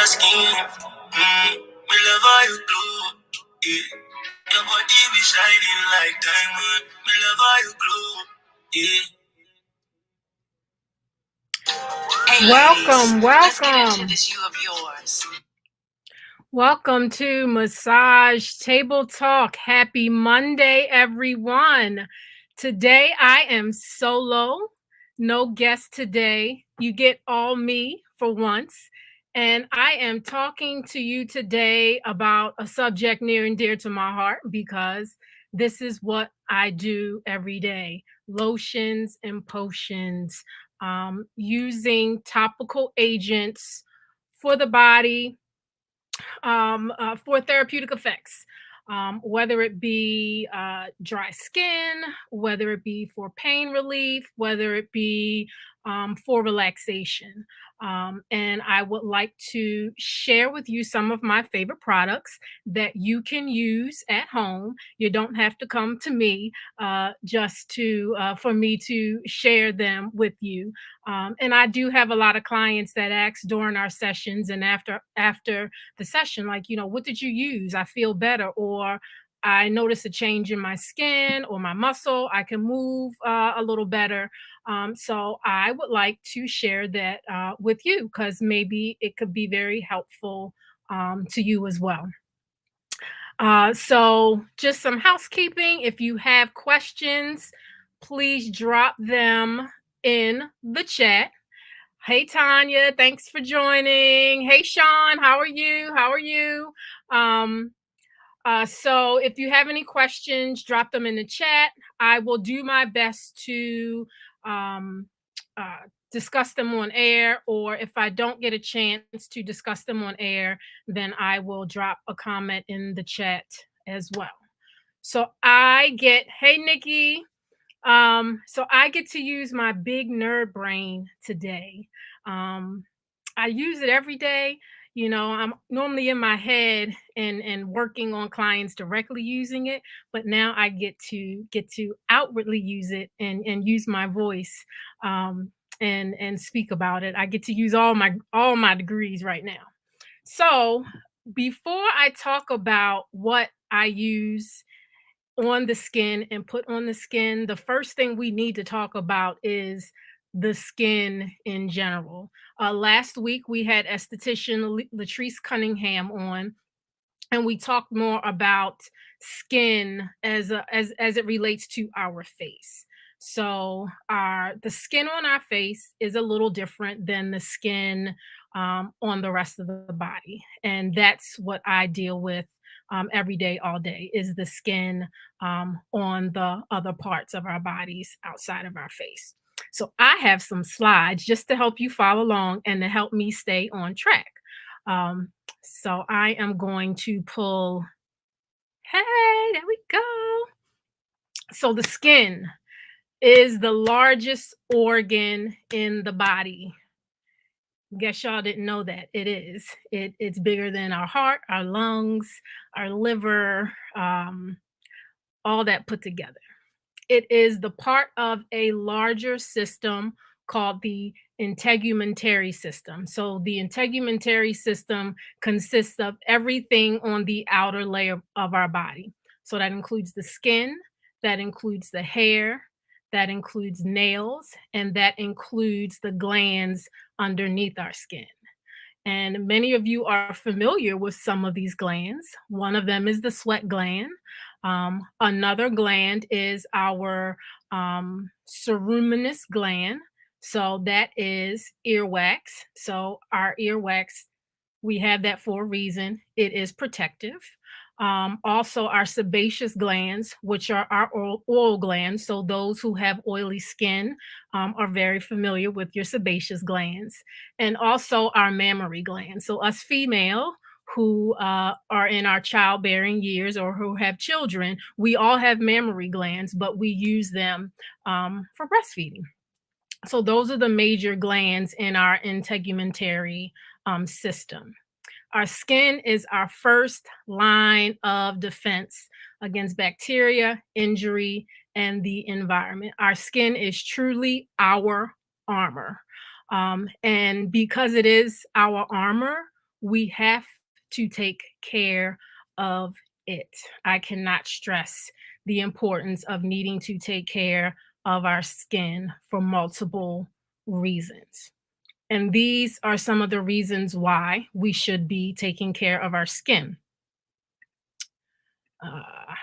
your skin. Me love how you glow. Yeah. Your body be shining like diamond. Me love how you glow. Yeah. Hey, welcome, ladies, let's get into this you of yours. Welcome to Massage Table Talk. Happy Monday, everyone. Today I am solo, no guest today. You get all me for once. And I am talking to you today about a subject near and dear to my heart because this is what I do every day. Lotions and potions, using topical agents for the body, for therapeutic effects, whether it be dry skin, whether it be for pain relief, whether it be for relaxation. And I would like to share with you some of my favorite products that you can use at home. You don't have to come to me just to for me to share them with you. And I do have a lot of clients that ask during our sessions and after the session, like, what did you use? I feel better, or I notice a change in my skin or my muscle. I can move a little better. So I would like to share that with you because maybe it could be very helpful to you as well. So just some housekeeping. If you have questions, please drop them in the chat. Hey, Tanya, thanks for joining. Hey, Sean, how are you? How are you? So if you have any questions, drop them in the chat. I will do my best to discuss them on air, or if I don't get a chance to discuss them on air, then I will drop a comment in the chat as well. So hey, Nikki. So I get to use my big nerd brain today. I use it every day. I'm normally in my head and working on clients directly using it, but now I get to outwardly use it and use my voice and speak about it. I get to use all my degrees right now. So before I talk about what I use on the skin and put on the skin, the first thing we need to talk about is the skin in general. Last week we had esthetician Latrice Cunningham on, and we talked more about skin as it relates to our face. So the skin on our face is a little different than the skin on the rest of the body, and that's what I deal with every day, all day, is the skin on the other parts of our bodies outside of our face. So I have some slides just to help you follow along and to help me stay on track. So I am going to pull, hey, there we go. So the skin is the largest organ in the body. Guess y'all didn't know that. It is. It's bigger than our heart, our lungs, our liver, all that put together. It is the part of a larger system called the integumentary system. So the integumentary system consists of everything on the outer layer of our body. So that includes the skin, that includes the hair, that includes nails, and that includes the glands underneath our skin. And many of you are familiar with some of these glands. One of them is the sweat gland. Another gland is our ceruminous gland. So that is earwax. So our earwax, we have that for a reason. It is protective. Also, our sebaceous glands, which are our oil glands. So those who have oily skin are very familiar with your sebaceous glands. And also our mammary glands. So us female who are in our childbearing years or who have children, we all have mammary glands, but we use them for breastfeeding. So those are the major glands in our integumentary system. Our skin is our first line of defense against bacteria, injury, and the environment. Our skin is truly our armor. And because it is our armor, We have to take care of it. I cannot stress the importance of needing to take care of our skin for multiple reasons. And these are some of the reasons why we should be taking care of our skin. Uh,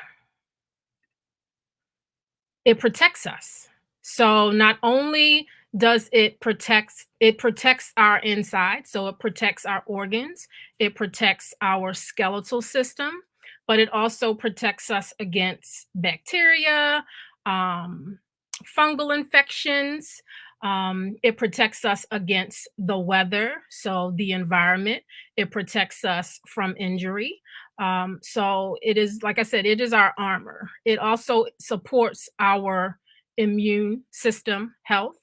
it protects us. So not only does it protects our inside, so it protects our organs, it protects our skeletal system, but it also protects us against bacteria, um, fungal infections. It protects us against the weather, so the environment. It protects us from injury. So it is, like I said, it is our armor. It also supports our immune system health.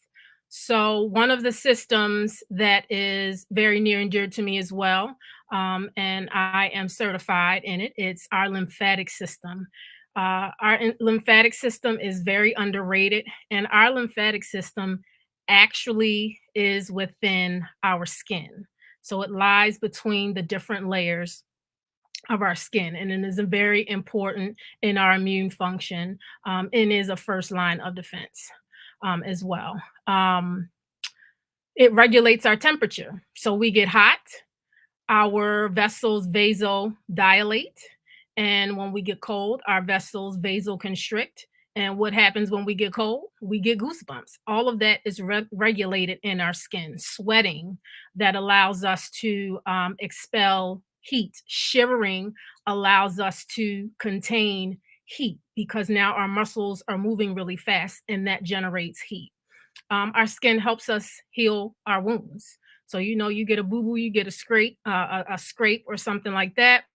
So one of the systems that is very near and dear to me as well, and I am certified in it, it's our lymphatic system. Lymphatic system is very underrated, and our lymphatic system actually is within our skin. So it lies between the different layers of our skin, and it is very important in our immune function, and is a first line of defense as well. It regulates our temperature. So we get hot, our vessels vasodilate. And when we get cold, our vessels vasoconstrict. And what happens when we get cold? We get goosebumps. All of that is regulated in our skin. Sweating that allows us to expel heat. Shivering allows us to contain heat because now our muscles are moving really fast and that generates heat. Our skin helps us heal our wounds. So you get a boo boo, you get a scrape, a scrape or something like that.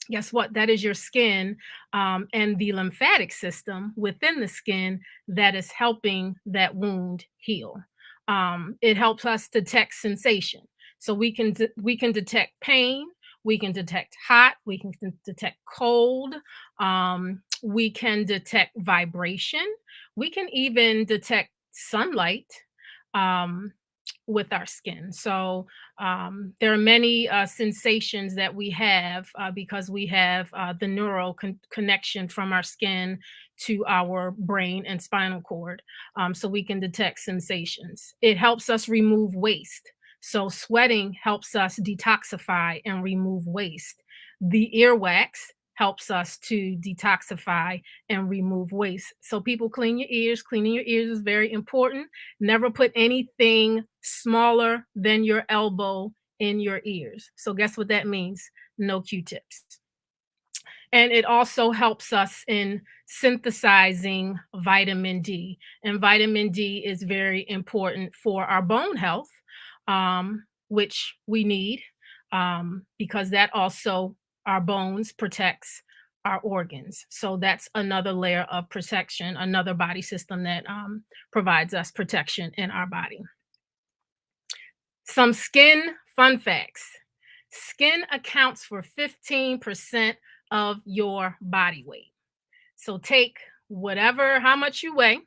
Guess what? That is your skin, and the lymphatic system within the skin that is helping that wound heal. It helps us detect sensation, so we can detect pain, we can detect hot, we can detect cold, we can detect vibration, we can even detect sunlight. Um, with our skin. So there are many sensations that we have because we have the neural connection from our skin to our brain and spinal cord. So we can detect sensations. It helps us remove waste. So sweating helps us detoxify and remove waste. The earwax helps us to detoxify and remove waste. So people clean your ears. Cleaning your ears is very important. Never put anything smaller than your elbow in your ears. So guess what that means? No Q-tips. And it also helps us in synthesizing vitamin D. And vitamin D is very important for our bone health, which we need because that also, our bones protects our organs. So that's another layer of protection, another body system that provides us protection in our body. Some skin fun facts. Skin accounts for 15% of your body weight. So take how much you weigh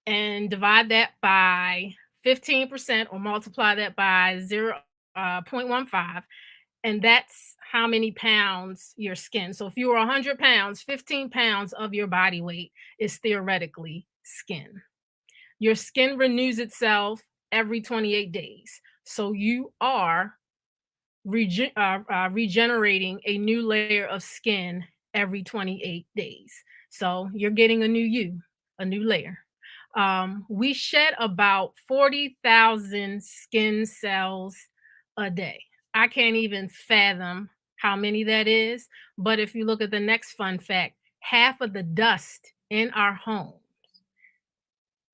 and divide that by 15% or multiply that by 0.15, and that's how many pounds your skin. So if you were 100 pounds, 15 pounds of your body weight is theoretically skin. Your skin renews itself every 28 days. So you are regenerating a new layer of skin every 28 days. So you're getting a new you, a new layer. We shed about 40,000 skin cells a day. I can't even fathom how many that is. But if you look at the next fun fact, half of the dust in our home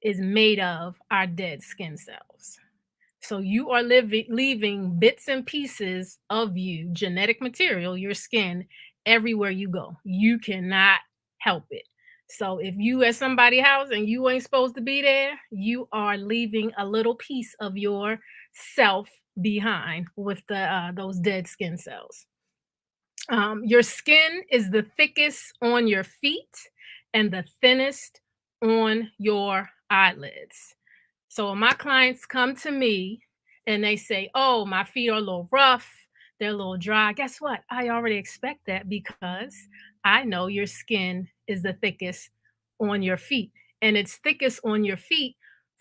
is made of our dead skin cells. So you are leaving bits and pieces of you, genetic material, your skin, everywhere you go. You cannot help it. So if you at somebody's house and you ain't supposed to be there, you are leaving a little piece of your self behind with those dead skin cells. Your skin is the thickest on your feet and the thinnest on your eyelids. So when my clients come to me and they say, "Oh, my feet are a little rough, they're a little dry." Guess what? I already expect that because I know your skin is the thickest on your feet, and it's thickest on your feet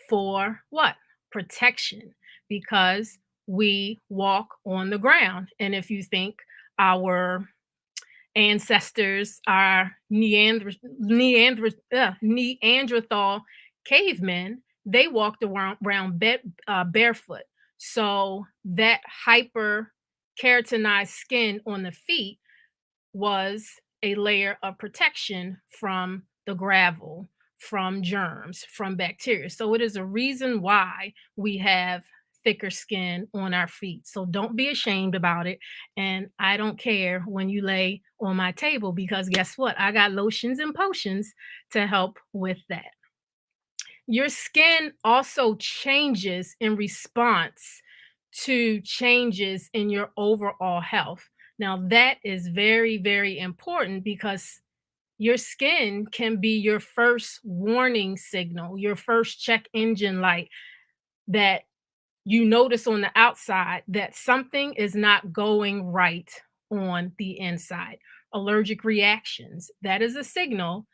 for what? Protection, because we walk on the ground. And if you think our ancestors are Neanderthal cavemen, they walked around barefoot. So that hyper keratinized skin on the feet was a layer of protection from the gravel, from germs, from bacteria. So it is a reason why we have thicker skin on our feet. So don't be ashamed about it. And I don't care when you lay on my table because guess what? I got lotions and potions to help with that. Your skin also changes in response to changes in your overall health. Now, that is very, very important because your skin can be your first warning signal, your first check engine light that you notice on the outside that something is not going right on the inside. Allergic reactions, that is a signal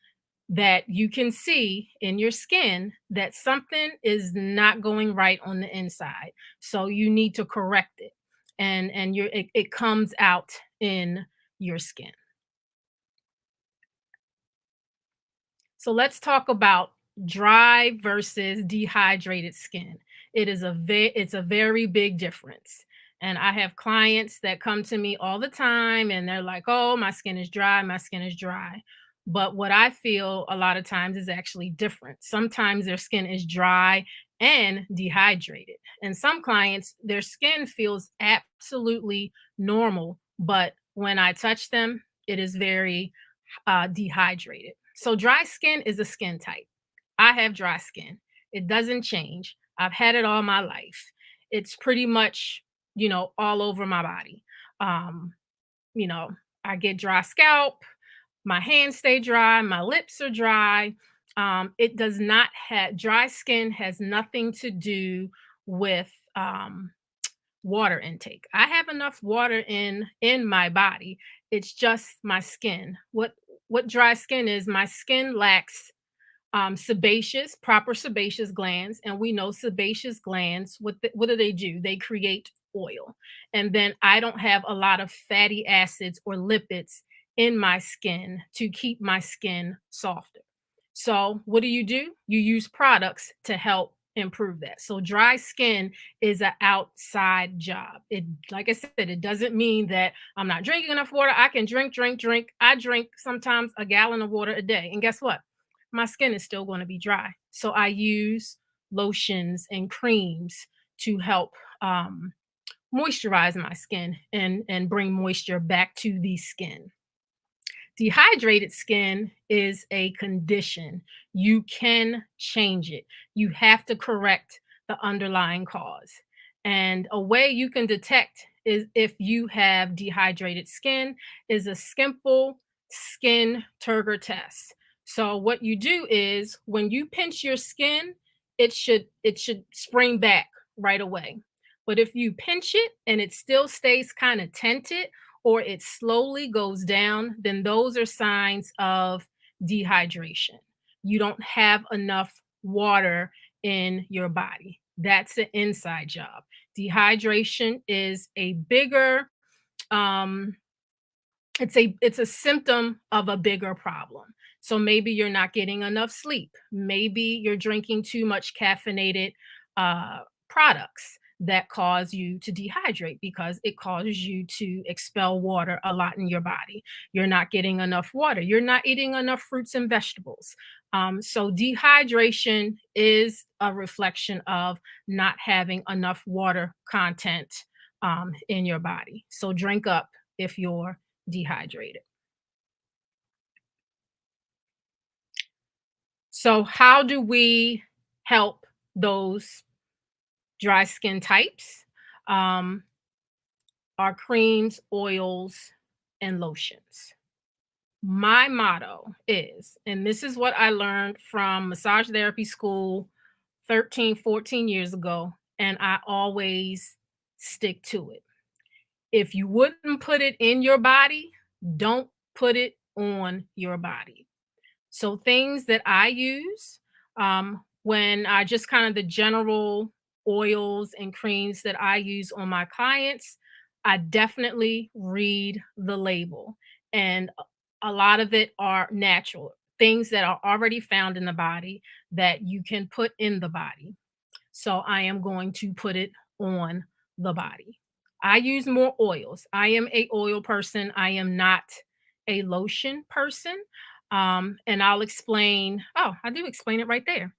that you can see in your skin that something is not going right on the inside. So you need to correct it. And it comes out in your skin. So let's talk about dry versus dehydrated skin. It's a very big difference. And I have clients that come to me all the time and they're like, "Oh, my skin is dry, my skin is dry." But what I feel a lot of times is actually different. Sometimes their skin is dry and dehydrated. And some clients, their skin feels absolutely normal, but when I touch them, it is very dehydrated. So dry skin is a skin type. I have dry skin. It doesn't change. I've had it all my life. It's pretty much, all over my body. Um, you know, I get dry scalp, my hands stay dry, my lips are dry. It does not have dry skin has nothing to do with water intake. I have enough water in my body. It's just my skin. What dry skin is, my skin lacks proper sebaceous glands, and we know sebaceous glands. What do? They create oil, and then I don't have a lot of fatty acids or lipids in my skin to keep my skin softer. So what do? You use products to help improve that. So dry skin is an outside job. It, like I said, it doesn't mean that I'm not drinking enough water. I can drink. I drink sometimes a gallon of water a day, and guess what? My skin is still going to be dry. So I use lotions and creams to help moisturize my skin and bring moisture back to the skin. Dehydrated skin is a condition. You can change it. You have to correct the underlying cause. And a way you can detect is if you have dehydrated skin is a simple skin turgor test. So what you do is when you pinch your skin, it should spring back right away. But if you pinch it and it still stays kind of tented or it slowly goes down, then those are signs of dehydration. You don't have enough water in your body. That's an inside job. Dehydration is a bigger um it's a symptom of a bigger problem. So maybe you're not getting enough sleep. Maybe you're drinking too much caffeinated products that cause you to dehydrate because it causes you to expel water a lot in your body. You're not getting enough water. You're not eating enough fruits and vegetables. So dehydration is a reflection of not having enough water content in your body. So drink up if you're dehydrated. So, how do we help those dry skin types? Um, our creams, oils, and lotions. My motto is, and this is what I learned from massage therapy school 13, 14 years ago, and I always stick to it. If you wouldn't put it in your body, don't put it on your body. So things that I use when I just kind of the general oils and creams that I use on my clients, I definitely read the label. And a lot of it are natural things that are already found in the body that you can put in the body. So I am going to put it on the body. I use more oils. I am a oil person. I am not a lotion person. And I'll explain. Oh, I do explain it right there.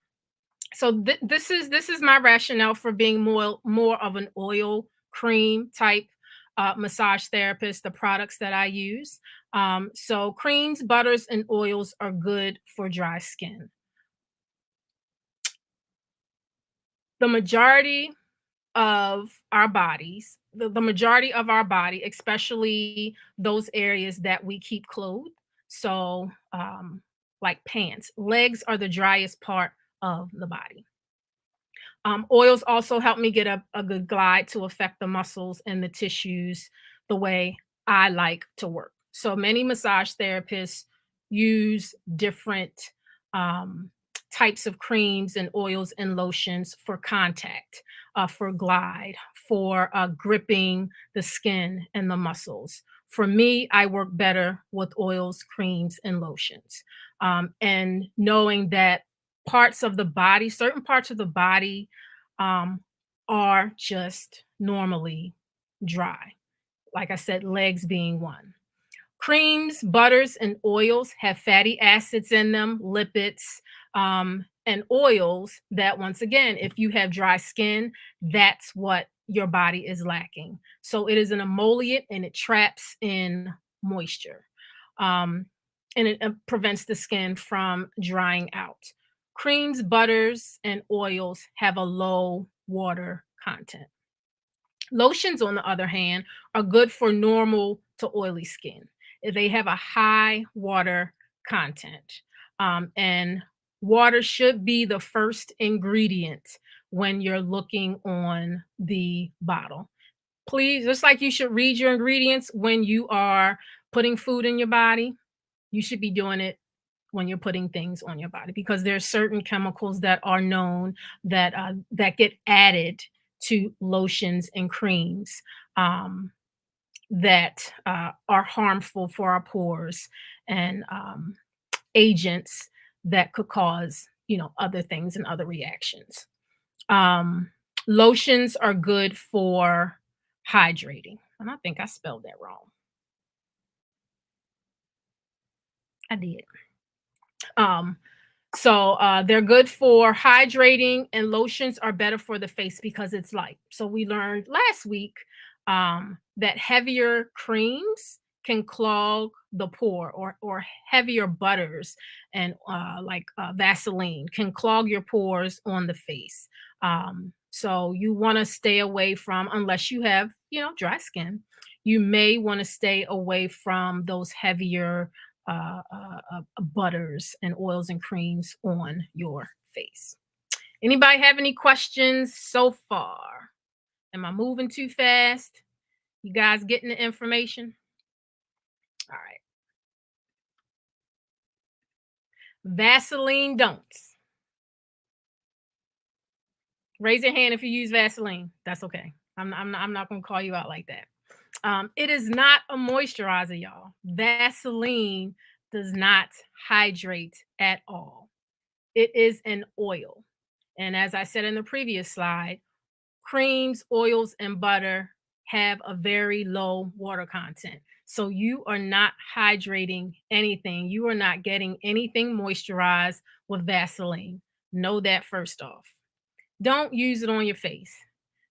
So this is my rationale for being more of an oil cream type massage therapist. The products that I use. So creams, butters, and oils are good for dry skin. The majority of our bodies, the majority of our body, especially those areas that we keep clothed. So, like pants, legs are the driest part of the body. Oils also help me get a good glide to affect the muscles and the tissues the way I like to work. So many massage therapists use different um, types of creams and oils and lotions for contact, for glide, for gripping the skin and the muscles. For me, I work better with oils, creams, and lotions. And knowing that certain parts of the body um, are just normally dry. Like I said, legs being one. Creams, butters, and oils have fatty acids in them, lipids, and oils that, once again, if you have dry skin, that's what your body is lacking. So it is an emollient and it traps in moisture. Um, and it prevents the skin from drying out. Creams, butters, and oils have a low water content. Lotions, on the other hand, are good for normal to oily skin. They have a high water content. And water should be the first ingredient when you're looking on the bottle. Please, just like you should read your ingredients when you are putting food in your body, you should be doing it when you're putting things on your body because there are certain chemicals that are known that get added to lotions and creams that are harmful for our pores and agents that could cause other things and other reactions. Um, Lotions are good for hydrating, and I think I spelled that wrong. I did. Um, So they're good for hydrating, and lotions are better for the face because it's light. So we learned last week that heavier creams can clog the pore, or heavier butters and Vaseline can clog your pores on the face. So you want to stay away from, unless you have dry skin, you may want to stay away from those heavier butters and oils and creams on your face. Anybody have any questions so far? Am I moving too fast? You guys getting the information? All right. Vaseline don'ts. Raise your hand if you use Vaseline. That's okay. I'm not going to call you out like that. It is not a moisturizer, y'all. Vaseline does not hydrate at all. It is an oil. And as I said in the previous slide, creams, oils, and butter have a very low water content. So you are not hydrating anything. You are not getting anything moisturized with Vaseline. Know that first off. Don't use it on your face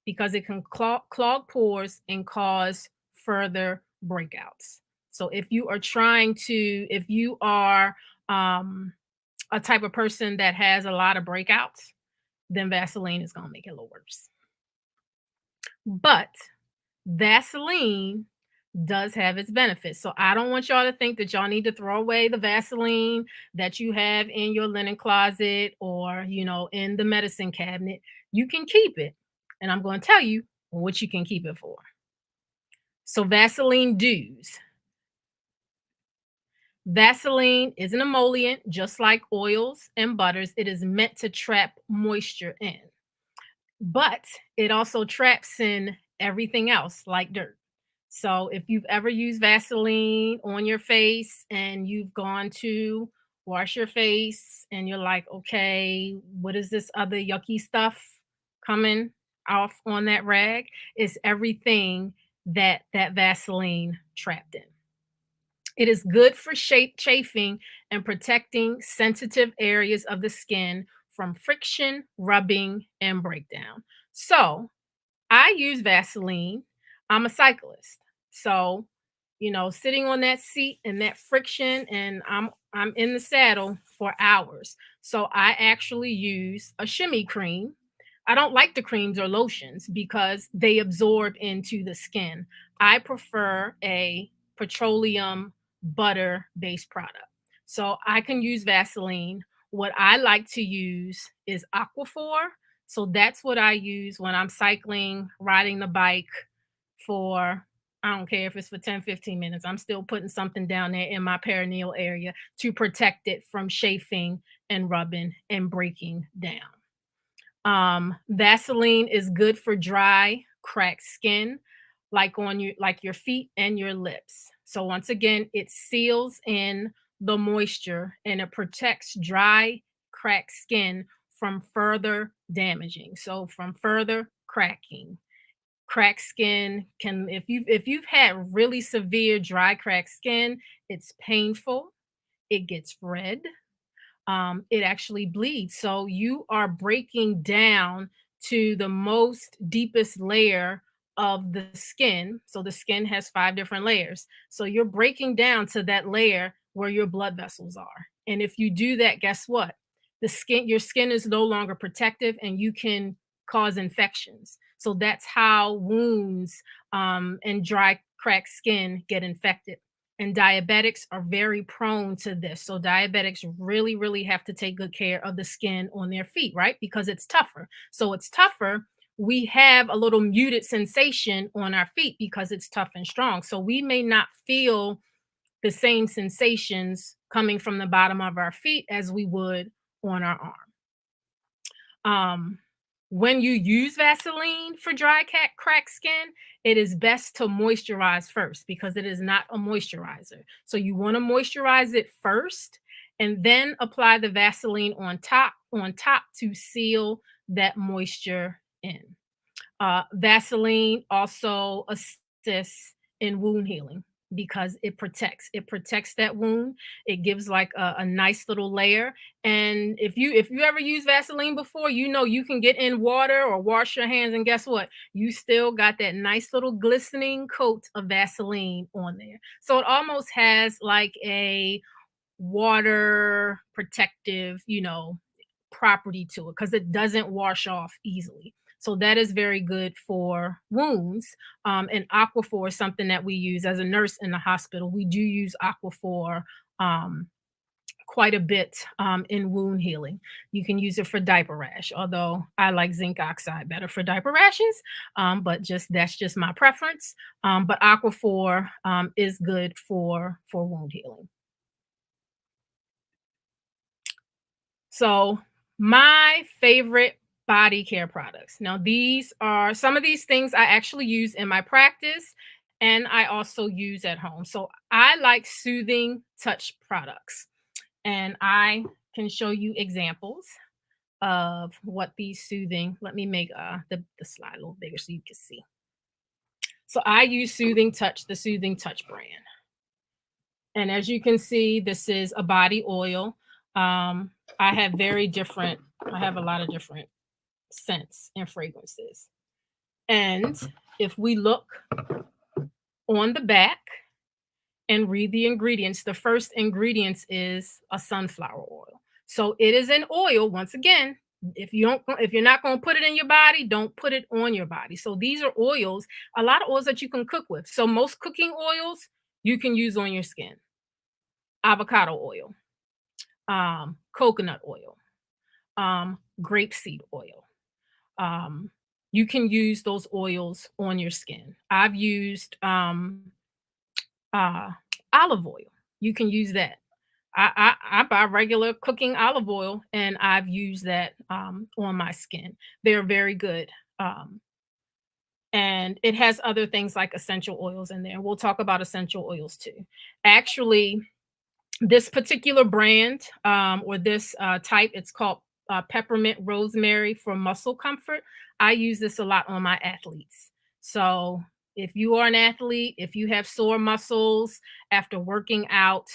because it can clog pores and cause further breakouts. So if you are a type of person that has a lot of breakouts, then Vaseline is going to make it a little worse. But Vaseline does have its benefits. So I don't want y'all to think that y'all need to throw away the Vaseline that you have in your linen closet or, in the medicine cabinet. You can keep it. And I'm going to tell you what you can keep it for. So, Vaseline Dews. Vaseline is an emollient, just like oils and butters. It is meant to trap moisture in, but it also traps in everything else like dirt. So if you've ever used Vaseline on your face and you've gone to wash your face and you're like, okay, what is this other yucky stuff coming off on that rag? It's everything that Vaseline trapped in. It is good for chafing and protecting sensitive areas of the skin from friction, rubbing, and breakdown. So, I use Vaseline. I'm a cyclist. So, sitting on that seat and that friction and I'm in the saddle for hours. So I actually use a shimmy cream. I don't like the creams or lotions because they absorb into the skin. I prefer a petroleum butter based product. So I can use Vaseline. What I like to use is Aquaphor, so that's what I use when I'm cycling, riding the bike for, I don't care if it's for 10, 15 minutes. I'm still putting something down there in my perineal area to protect it from chafing and rubbing and breaking down. Vaseline is good for dry, cracked skin, like your feet and your lips. So once again, it seals in the moisture and it protects dry, cracked skin from further damaging. So from further cracking. Cracked skin can, if you've had really severe dry cracked skin, it's painful, it gets red, it actually bleeds. So you are breaking down to the most deepest layer of the skin. So the skin has five different layers. So you're breaking down to that layer where your blood vessels are. And if you do that, guess what? Your skin is no longer protective and you can cause infections. So that's how wounds and dry, cracked skin get infected, and diabetics are very prone to this. So diabetics really, really have to take good care of the skin on their feet, right? Because it's tougher. So it's tougher. We have a little muted sensation on our feet because it's tough and strong. So we may not feel the same sensations coming from the bottom of our feet as we would on our arm. Um, when you use Vaseline for dry cracked skin, it is best to moisturize first because it is not a moisturizer. So you want to moisturize it first and then apply the Vaseline on top to seal that moisture in. Vaseline also assists in wound healing because it protects that wound. It gives like a nice little layer. And if you ever use Vaseline before, you can get in water or wash your hands, and guess what? You still got that nice little glistening coat of Vaseline on there. So it almost has like a water protective, property to it because it doesn't wash off easily. So that is very good for wounds. And Aquaphor is something that we use as a nurse in the hospital. We do use Aquaphor um, quite a bit in wound healing. You can use it for diaper rash, although I like zinc oxide better for diaper rashes. But just that's just my preference. But Aquaphor is good for wound healing. So, my favorite body care products. Now, these are some of these things I actually use in my practice and I also use at home. So, I like soothing touch products, and I can show you examples of what these soothing. Let me make the slide a little bigger so you can see. So, I use the Soothing Touch brand. And as you can see, this is a body oil. I have I have a lot of different scents and fragrances. And if we look on the back and read the ingredients, the first ingredients is a sunflower oil. So it is an oil. Once again, if you're not going to put it in your body, don't put it on your body. So these are oils, a lot of oils that you can cook with. So most cooking oils you can use on your skin. Avocado oil, coconut oil, grapeseed oil. Um, you can use those oils on your skin. I've used uh, olive oil. You can use that. I buy regular cooking olive oil and I've used that on my skin. They're very good. And it has other things like essential oils in there. We'll talk about essential oils too. Actually, this particular brand or this type, it's called peppermint rosemary for muscle comfort. I use this a lot on my athletes. So if you are an athlete, if you have sore muscles after working out,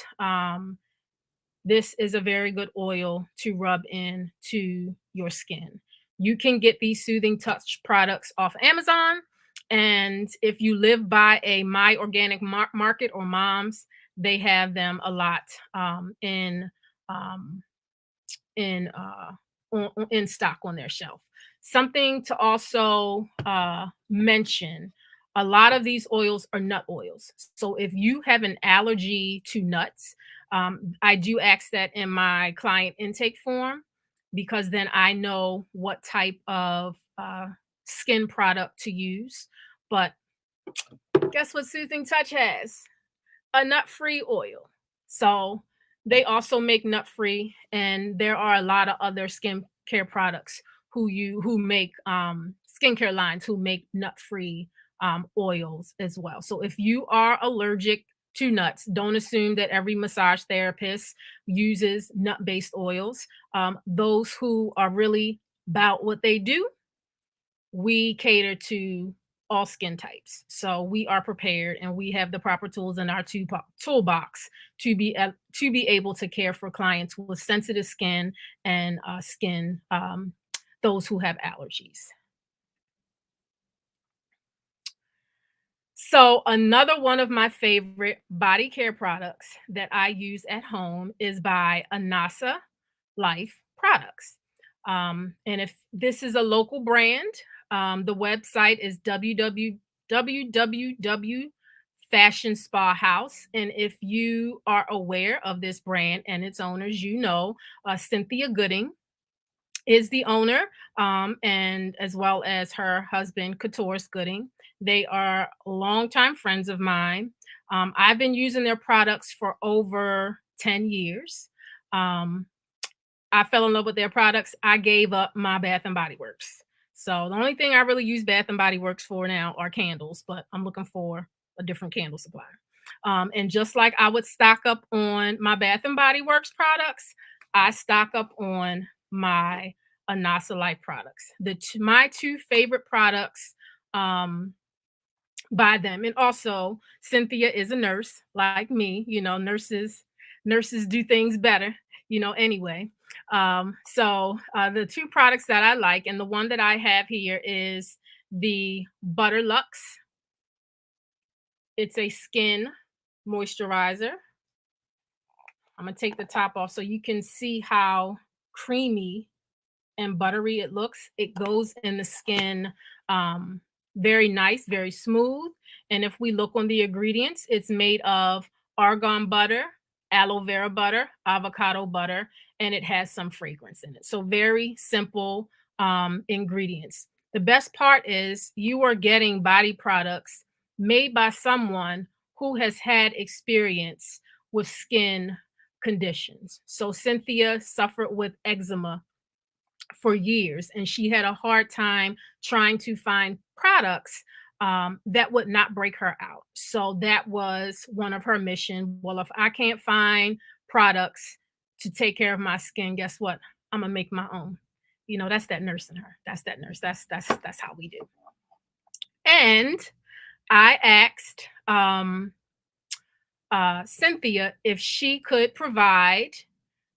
this is a very good oil to rub in to your skin. You can get these soothing touch products off Amazon. And if you live by a My Organic Market or Moms, they have them a lot um, in in stock on their shelf. Something to also mention: a lot of these oils are nut oils. So if you have an allergy to nuts, I do ask that in my client intake form because then I know what type of skin product to use. But guess what Soothing Touch has? A nut-free oil. So they also make nut-free, and there are a lot of other skincare products who make skincare lines who make nut-free oils as well. So if you are allergic to nuts, don't assume that every massage therapist uses nut-based oils. Those who are really about what they do, we cater to all skin types. So we are prepared and we have the proper tools in our toolbox to be able to care for clients with sensitive skin and skin those who have allergies. So another one of my favorite body care products that I use at home is by Anasa Life Products. And if this is a local brand, the website is www Fashion Spa House. And if you are aware of this brand and its owners, you know Cynthia Gooding is the owner, and as well as her husband, Katoris Gooding. They are longtime friends of mine. I've been using their products for over 10 years. Um, I fell in love with their products. I gave up my Bath and Body Works. So the only thing I really use Bath and Body Works for now are candles, but I'm looking for a different candle supplier. And just like I would stock up on my Bath and Body Works products, I stock up on my Anasa Life products. My two favorite products by them. And also, Cynthia is a nurse like me. You know, nurses do things better, anyway. The two products that I like, and the one that I have here is the Butter Lux. It's a skin moisturizer. I'm gonna take the top off so you can see how creamy and buttery it looks. It goes in the skin very nice, very smooth. And if we look on the ingredients, it's made of argan butter, aloe vera butter, avocado butter, and it has some fragrance in it. So very simple ingredients. The best part is you are getting body products made by someone who has had experience with skin conditions. So Cynthia suffered with eczema for years, and she had a hard time trying to find products that would not break her out. So that was one of her mission. Well, if I can't find products to take care of my skin, guess what? I'm gonna make my own. That's that nurse in her. That's that nurse. That's how we do. And I asked Cynthia if she could provide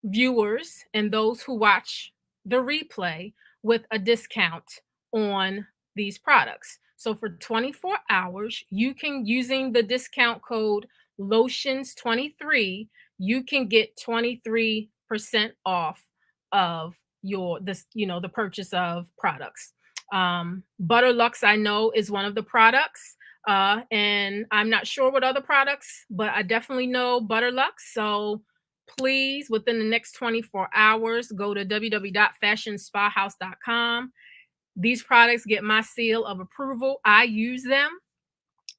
viewers and those who watch the replay with a discount on these products. So for 24 hours, you can, using the discount code Lotions23, you can get 23% off of the purchase of products. Butter Lux, I know, is one of the products. And I'm not sure what other products, but I definitely know Butter Lux. So please, within the next 24 hours, go to www.fashionspahouse.com These products get my seal of approval. I use them.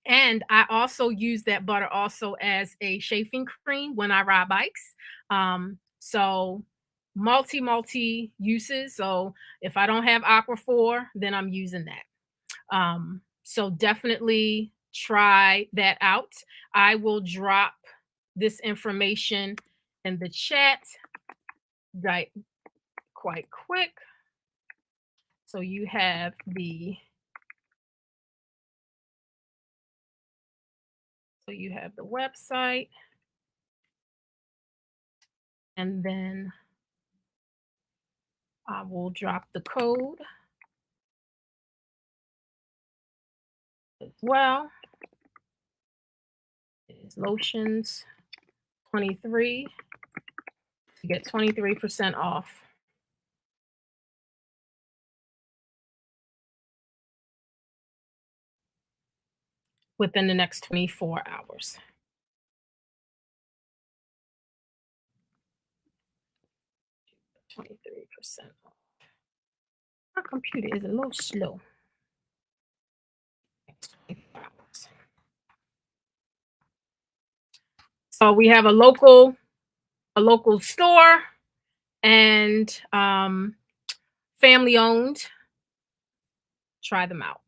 And I also use that butter also as a chafing cream when I ride bikes. So multi uses. So if I don't have Aquaphor, then I'm using that. So definitely try that out. I will drop this information in the chat right quite quick. So you have the website, and then I will drop the code as well. It's Lotions 23 to get 23% off within the next 24 hours. 23% off. My computer is a little slow. 24 hours. So we have a local store and family owned. Try them out.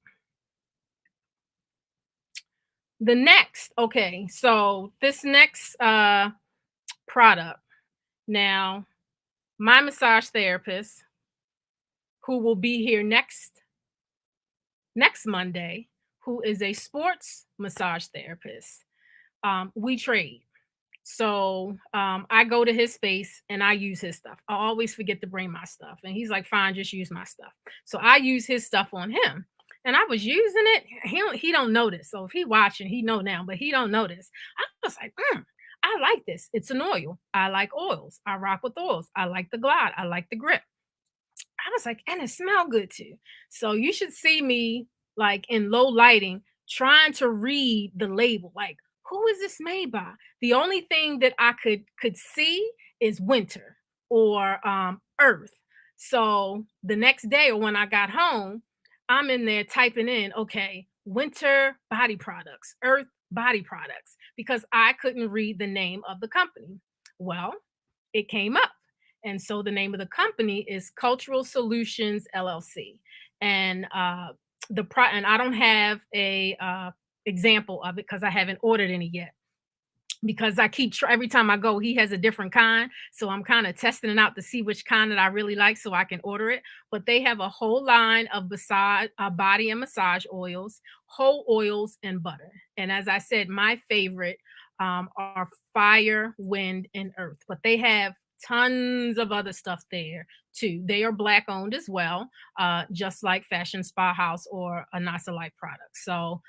Okay, so this next product. Now, my massage therapist, who will be here next Monday, who is a sports massage therapist. We trade. So I go to his space and I use his stuff. I always forget to bring my stuff. And he's like, fine, just use my stuff. So I use his stuff on him. And I was using it. He don't notice. So if he watching, he know now, but he don't notice. I was like, I like this. It's an oil. I like oils. I rock with oils. I like the glide. I like the grip. I was like, and it smelled good too. So you should see me like in low lighting trying to read the label. Like, who is this made by? The only thing that I could see is winter or earth. So the next day or when I got home, I'm in there typing in, okay, winter body products, earth body products, because I couldn't read the name of the company. Well, it came up. And so the name of the company is Cultural Solutions LLC. And and I don't have a example of it because I haven't ordered any yet. Because every time I go, he has a different kind. So I'm kind of testing it out to see which kind that I really like so I can order it. But they have a whole line of body and massage oils, whole oils, and butter. And as I said, my favorite are fire, wind, and earth. But they have tons of other stuff there too. They are black owned as well, just like Fashion Spa House or a Nasa Life product. So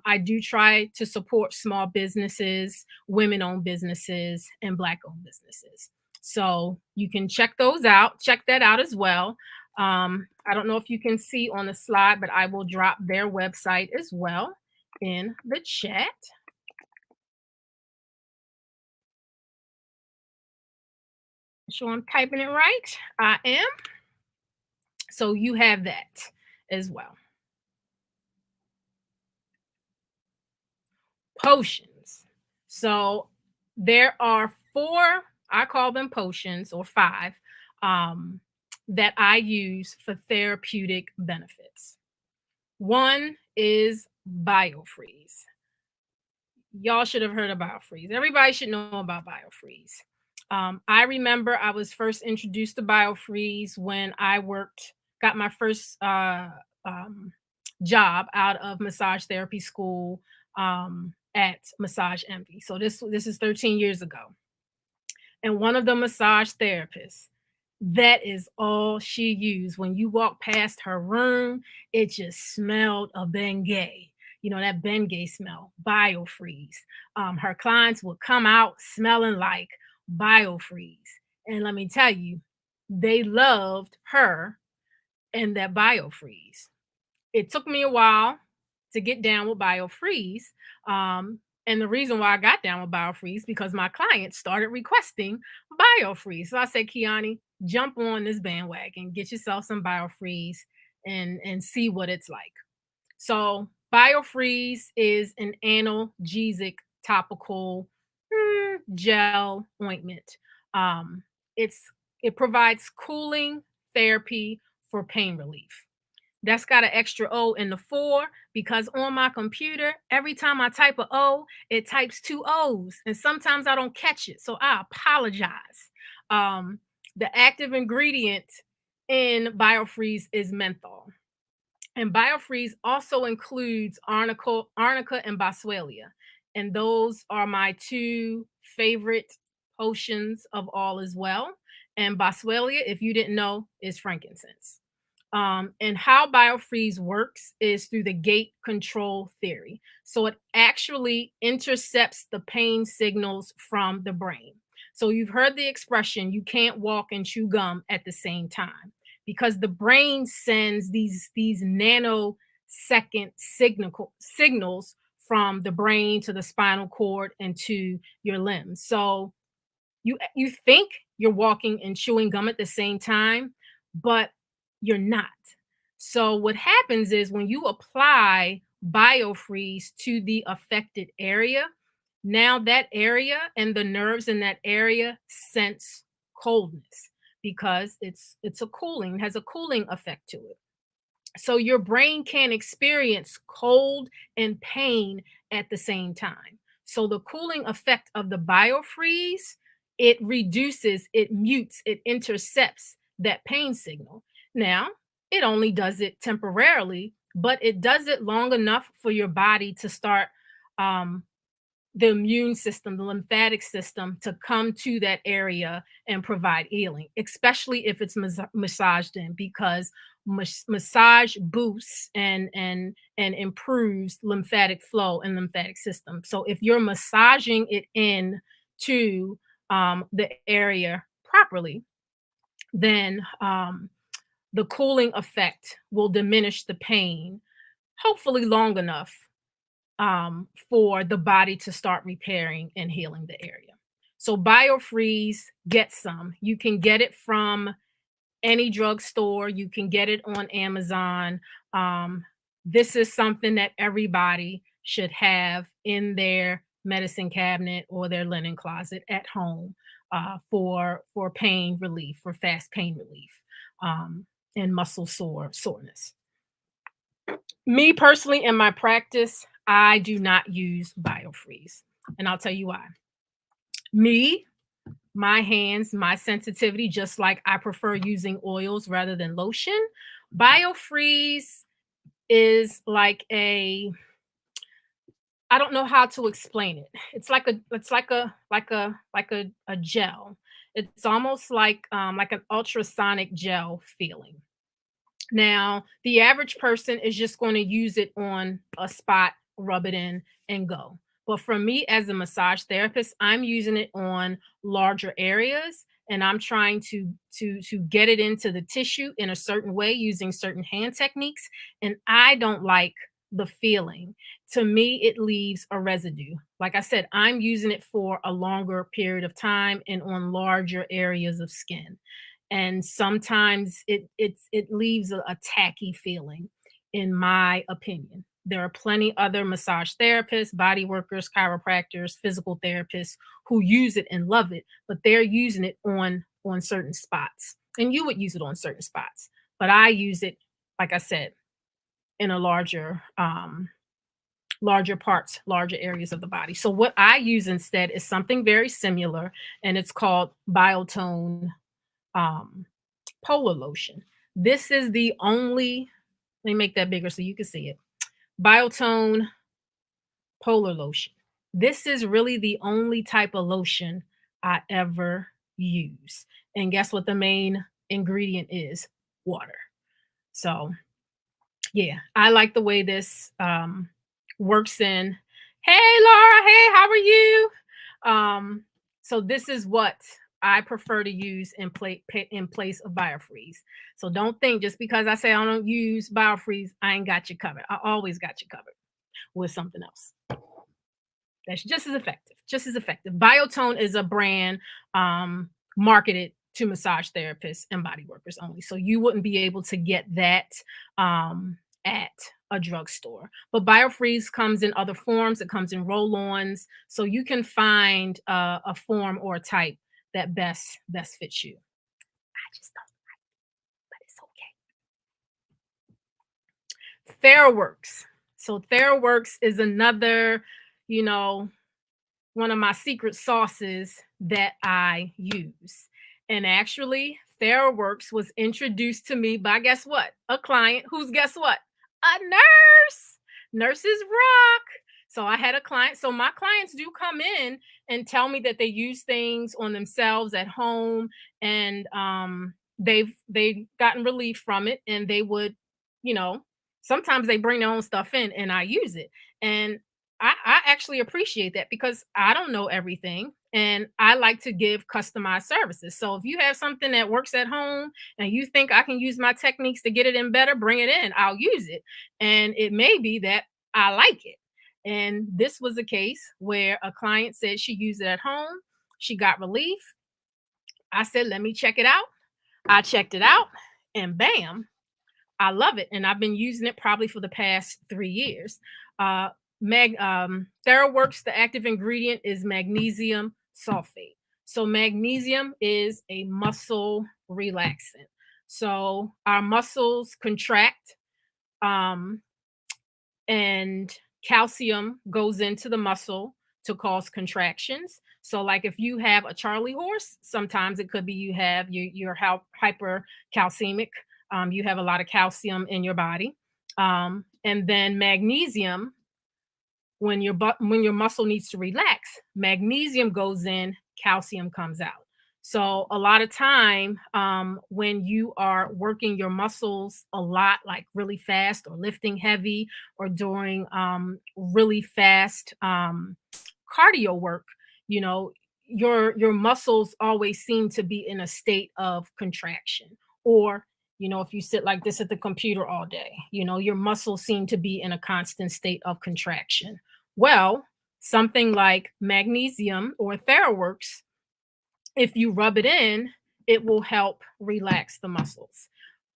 I do try to support small businesses, women owned businesses, and black owned businesses. So you can check those out, check that out as well. I don't know if you can see on the slide, but I will drop their website as well in the chat. Sure I'm typing it right. I am. So you have that as well. Potions. So there are four, I call them potions, or five, um, that I use for therapeutic benefits. One is biofreeze. Y'all should have heard of biofreeze. Everybody should know about biofreeze. I remember I was first introduced to biofreeze when I got my first job out of massage therapy school at Massage Envy. So this is 13 years ago. And one of the massage therapists, that is all she used. When you walk past her room, it just smelled of Bengay. You know, that Bengay smell, biofreeze. Her clients would come out smelling like biofreeze. And let me tell you, they loved her and that biofreeze. It took me a while to get down with biofreeze. And the reason why I got down with biofreeze because my clients started requesting biofreeze. So I said, Kyanni, jump on this bandwagon, get yourself some biofreeze, and see what it's like. So BioFreeze is an analgesic topical gel ointment. Um, it's it provides cooling therapy for pain relief. That's got an extra O in the four because on my computer, every time I type a O, it types two O's, and sometimes I don't catch it. So I apologize. Um, the active ingredient in BioFreeze is menthol. And BioFreeze also includes arnica and boswellia. And those are my two favorite potions of all as well. And boswellia, if you didn't know, is frankincense. And how BioFreeze works is through the gate control theory. So it actually intercepts the pain signals from the brain. So you've heard the expression, you can't walk and chew gum at the same time because the brain sends these nanosecond signals from the brain to the spinal cord and to your limbs. So you think you're walking and chewing gum at the same time, but you're not. So what happens is when you apply biofreeze to the affected area, now that area and the nerves in that area sense coldness because it's a cooling, has a cooling effect to it. So your brain can experience cold and pain at the same time. So the cooling effect of the biofreeze, it reduces, it mutes, it intercepts that pain signal. Now, it only does it temporarily, but it does it long enough for your body to start um, the immune system, the lymphatic system to come to that area and provide healing, especially if it's massaged in, because massage boosts and improves lymphatic flow and lymphatic system. So if you're massaging it in to the area properly, then the cooling effect will diminish the pain, hopefully long enough for the body to start repairing and healing the area. So BioFreeze, get some. You can get it from any drugstore. You can get it on Amazon. This is something that everybody should have in their medicine cabinet or their linen closet at home for pain relief, for fast pain relief, and muscle soreness. Me personally, in my practice, I do not use BioFreeze, and I'll tell you why. Me, my hands, my sensitivity, just like I prefer using oils rather than lotion. BioFreeze is like a, I don't know how to explain it. It's like a gel. It's almost like an ultrasonic gel feeling. Now, the average person is just going to use it on a spot, rub it in, and go. But for me as a massage therapist, I'm using it on larger areas and I'm trying to get it into the tissue in a certain way using certain hand techniques, and I don't like the feeling. To me, it leaves a residue. Like I said, I'm using it for a longer period of time and on larger areas of skin, and sometimes it leaves a tacky feeling, in my opinion. There are plenty other massage therapists, body workers, chiropractors, physical therapists who use it and love it, but they're using it on certain spots, and you would use it on certain spots, but I use it, like I said, in a larger parts, larger areas of the body. So what I use instead is something very similar, and it's called Biotone um, Polar Lotion. This is the only, let me make that bigger so you can see it. Biotone Polar Lotion. This is really the only type of lotion I ever use. And guess what the main ingredient is? Water. So yeah, I like the way this works in. Hey Laura, hey, how are you? So this is what I prefer to use in place of BioFreeze. So don't think just because I say I don't use BioFreeze, I ain't got you covered. I always got you covered with something else that's just as effective. Just as effective. Biotone is a brand marketed to massage therapists and body workers only. So you wouldn't be able to get that at a drugstore. But BioFreeze comes in other forms. It comes in roll-ons, so you can find a form or a type that best fits you. I just don't, but it's okay. TheraWorks. So TheraWorks is another, you know, one of my secret sauces that I use. And actually, TheraWorks was introduced to me by, guess what? A client who's, guess what? A nurse. Nurses rock. So I had a client. So my clients do come in and tell me that they use things on themselves at home, and they've gotten relief from it, and they would, you know, sometimes they bring their own stuff in and I use it. And I actually appreciate that because I don't know everything and I like to give customized services. So if you have something that works at home and you think I can use my techniques to get it in better, bring it in. I'll use it. And it may be that I like it. And this was a case where a client said she used it at home. She got relief. I said, let me check it out. I checked it out and bam, I love it, and I've been using it probably for the past 3 years. Uh, TheraWorks, the active ingredient is magnesium sulfate. So magnesium is a muscle relaxant. So our muscles contract, um, and calcium goes into the muscle to cause contractions. So, like if you have a Charlie horse, sometimes it could be you're hypercalcemic. You have a lot of calcium in your body, and then magnesium when your muscle needs to relax, magnesium goes in, calcium comes out. So a lot of time when you are working your muscles a lot, like really fast or lifting heavy or doing really fast cardio work, you know, your muscles always seem to be in a state of contraction. Or if you sit like this at the computer all day, your muscles seem to be in a constant state of contraction. Well, something like magnesium or TheraWorks, if you rub it in, it will help relax the muscles.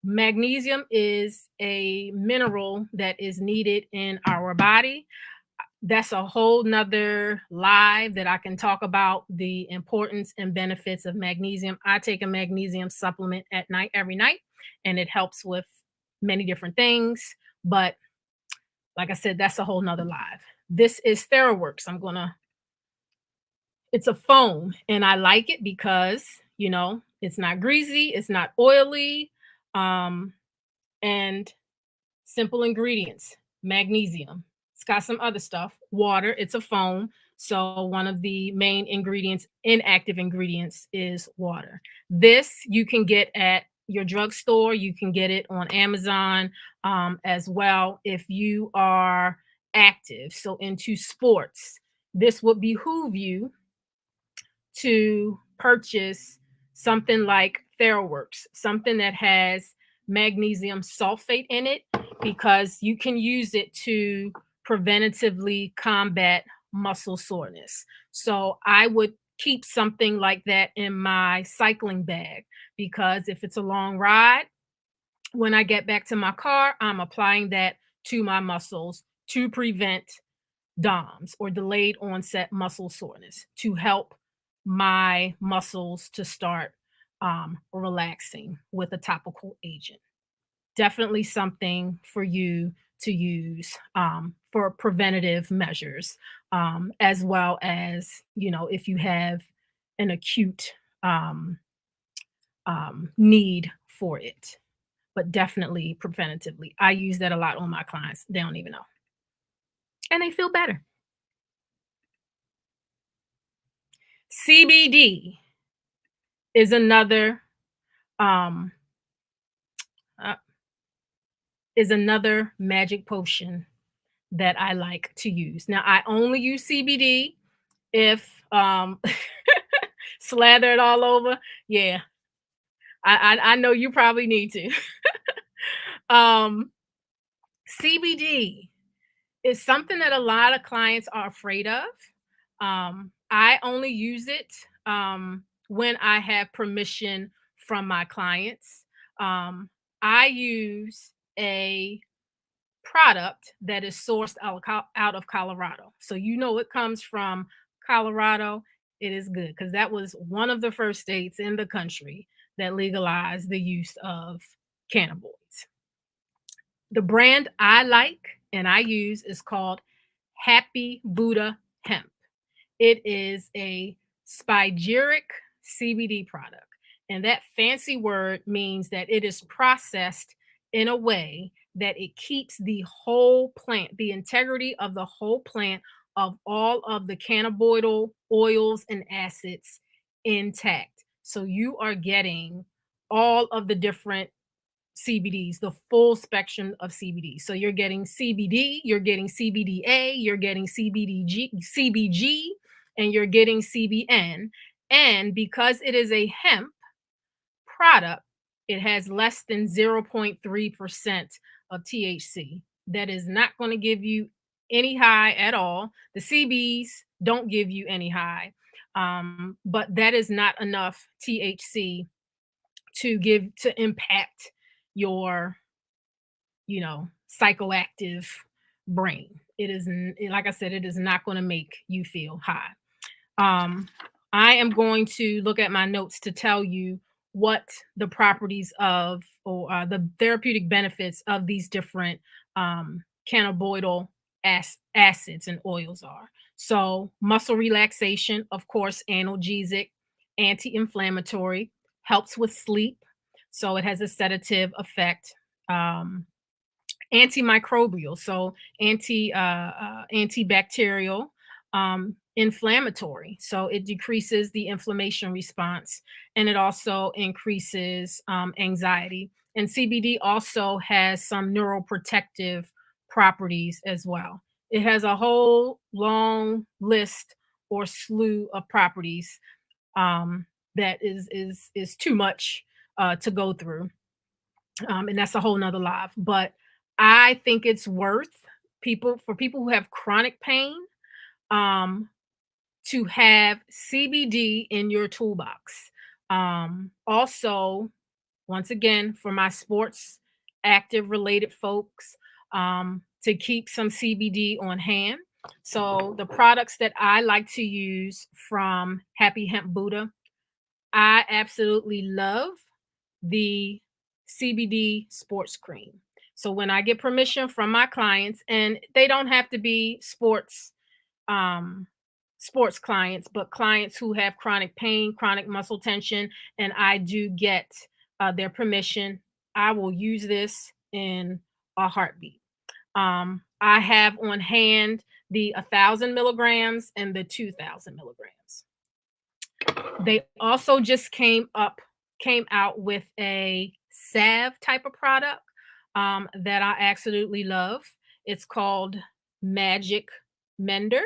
Magnesium is a mineral that is needed in our body. That's a whole nother live that I can talk about the importance and benefits of magnesium. I take a magnesium supplement at night, every night, and it helps with many different things. But like I said, that's a whole nother live. This is TheraWorks. It's a foam and I like it because, it's not greasy, it's not oily, and simple ingredients, magnesium. It's got some other stuff, water, it's a foam. So one of the main ingredients, inactive ingredients, is water. This you can get at your drugstore. You can get it on Amazon as well if you are active, so into sports. This would behoove you to purchase something like TheraWorks, something that has magnesium sulfate in it, because you can use it to preventatively combat muscle soreness. So I would keep something like that in my cycling bag, because if it's a long ride, when I get back to my car, I'm applying that to my muscles to prevent DOMS, or delayed onset muscle soreness, to help my muscles to start relaxing with a topical agent. Definitely something for you to use for preventative measures, as well as, if you have an acute need for it, but definitely preventatively. I use that a lot on my clients. They don't even know. And they feel better. CBD is another um uh, magic potion that I like to use. Now I only use CBD if slather it all over. Yeah, I know you probably need to. um CBD is something that a lot of clients are afraid of. I only use it when I have permission from my clients. Um, I use a product that is sourced out of Colorado. So you know it comes from Colorado. It is good because that was one of the first states in the country that legalized the use of cannabinoids. The brand I like and I use is called Happy Buddha Hemp. It is a spigeric CBD product. And that fancy word means that it is processed in a way that it keeps the whole plant, the integrity of the whole plant, of all of the cannabinoidal oils and acids intact. So you are getting all of the different CBDs, the full spectrum of CBD. So you're getting CBD, you're getting CBDA, you're getting CBG, and you're getting CBN. And because it is a hemp product, it has less than 0.3% of THC. That is not going to give you any high at all. The CBs don't give you any high, but that is not enough THC to impact your psychoactive brain. It is like I said, it is not going to make you feel high. um I am going to look at my notes to tell you what the properties of, or the therapeutic benefits of these different cannabinoidal acids and oils are. So muscle relaxation, of course, analgesic, anti-inflammatory, helps with sleep, so it has a sedative effect. um, Antimicrobial, so antibacterial, inflammatory, so it decreases the inflammation response, and it also increases anxiety. And CBD also has some neuroprotective properties as well. It has a whole long list or slew of properties that is too much to go through, and that's a whole nother live. But I think it's worth people who have chronic pain, um, to have CBD in your toolbox. Also, once again, for my sports active related folks, to keep some CBD on hand. So the products that I like to use from Happy Hemp Buddha, I absolutely love the CBD sports cream. So when I get permission from my clients, and they don't have to be um, sports clients, but clients who have chronic pain, chronic muscle tension, and I do get their permission, I will use this in a heartbeat. I have on hand the 1,000 milligrams and the 2,000 milligrams. They also just came out with a salve type of product that I absolutely love. It's called Magic Mender.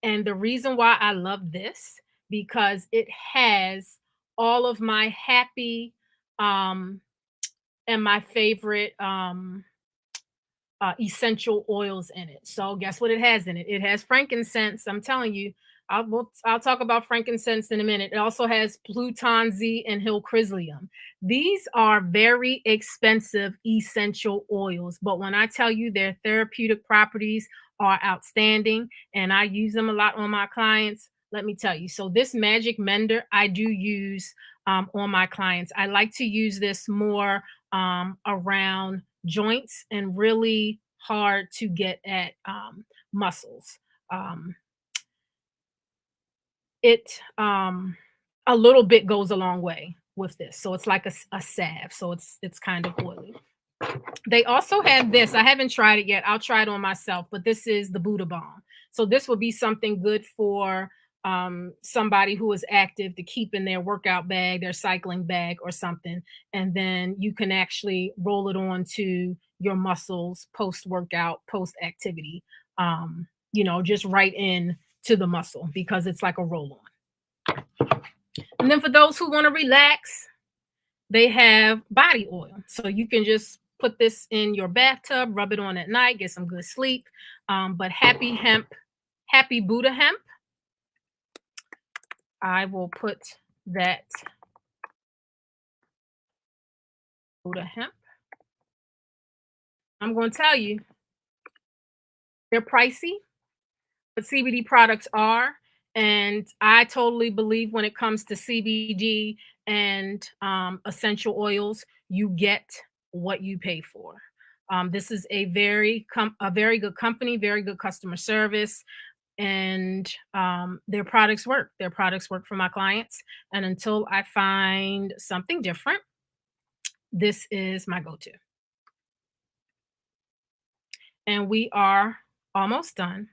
And the reason why I love this, because it has all of my happy um, and my favorite essential oils in it. So guess what it has in it? It has frankincense. I'm telling you, I'll talk about frankincense in a minute. It also has Pluton Z and Hill Chrysalis. These are very expensive essential oils, but when I tell you their therapeutic properties are outstanding, and I use them a lot on my clients, let me tell you. So this Magic Mender, I do use on my clients. I like to use this more around joints and really hard to get at muscles. Um, it A little bit goes a long way with this, so it's like a salve, so it's kind of oily. They also have this. I haven't tried it yet. I'll try it on myself, but this is the Buddha Balm. So this would be something good for somebody who is active to keep in their workout bag, their cycling bag, or something. And then you can actually roll it on to your muscles post workout, post activity. Just right in to the muscle because it's like a roll on. And then for those who want to relax, they have body oil. So you can just put this in your bathtub, rub it on at night, get some good sleep. But Happy Buddha Hemp, I will put that Buddha hemp. I'm going to tell you, they're pricey, but CBD products are. And I totally believe when it comes to CBD and essential oils, you get what you pay for. This is a very good company, very good customer service, and their products work. Their products work for my clients. And until I find something different, this is my go-to. And we are almost done.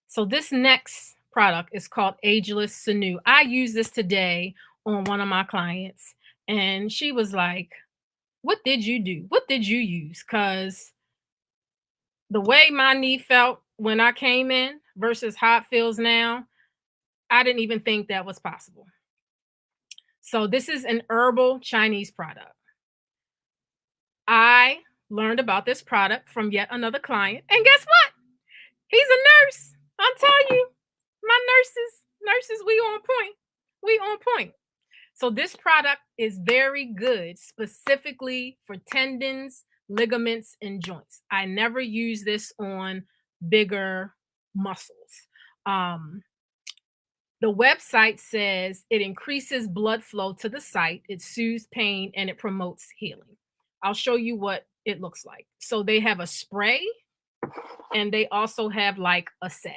So this next product is called Ageless Sanu. I used this today on one of my clients, and she was like, "What did you do? What did you use?" Because the way my knee felt when I came in versus how it feels now, I didn't even think that was possible. So this is an herbal Chinese product. I learned about this product from yet another client, and guess what? He's a nurse. I'm telling you, my nurses, we on point. We on point. So this product is very good, specifically for tendons, ligaments, and joints. I never use this on bigger muscles. Um, the website says it increases blood flow to the site, it soothes pain, and it promotes healing. I'll show you what it looks like. So they have a spray and they also have like a salve.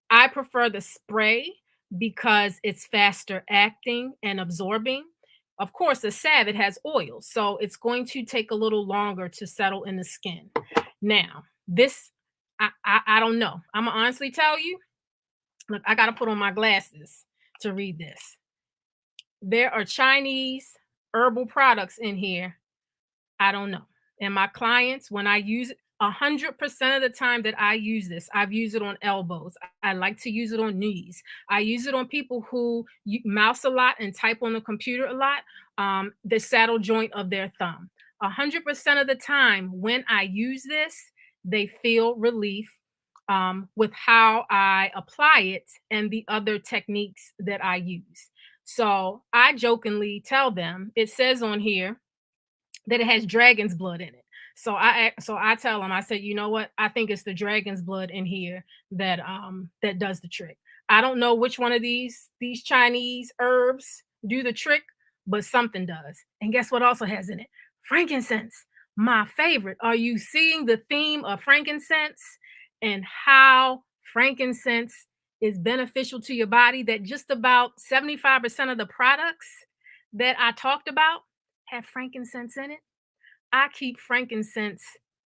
I prefer the spray because it's faster acting and absorbing. Of course, the salve, it has oil, so it's going to take a little longer to settle in the skin. Now, this, I don't know. I'm gonna honestly tell you. Look, I gotta put on my glasses to read this. There are Chinese herbal products in here. I don't know. And my clients, when I use it, 100% of the time that I use this, I've used it on elbows. I like to use it on knees. I use it on people who mouse a lot and type on the computer a lot, the saddle joint of their thumb. 100% of the time when I use this, they feel relief with how I apply it and the other techniques that I use. So I jokingly tell them, it says on here that it has dragon's blood in it. So I tell them, I said, you know what? I think it's the dragon's blood in here that does the trick. I don't know which one of these Chinese herbs do the trick, but something does. And guess what also has in it? Frankincense. My favorite. Are you seeing the theme of frankincense and how frankincense is beneficial to your body? That just about 75% of the products that I talked about have frankincense in it. I keep frankincense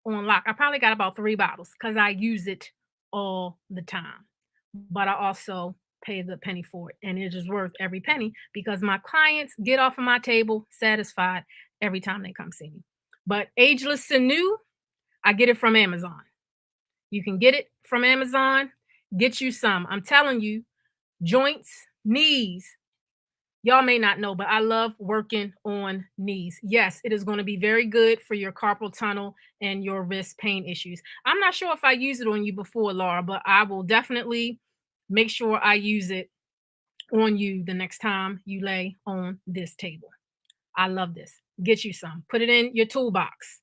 on lock. I probably got about 3 bottles because I use it all the time. But I also pay the penny for it. And it is worth every penny because my clients get off of my table satisfied every time they come see me. But Ageless Sanu, I get it from Amazon. You can get it from Amazon. Get you some. I'm telling you, joints, knees, y'all may not know, but I love working on knees. Yes, it is going to be very good for your carpal tunnel and your wrist pain issues. I'm not sure if I used it on you before, Laura, but I will definitely make sure I use it on you the next time you lay on this table. I love this. Get you some. Put it in your toolbox.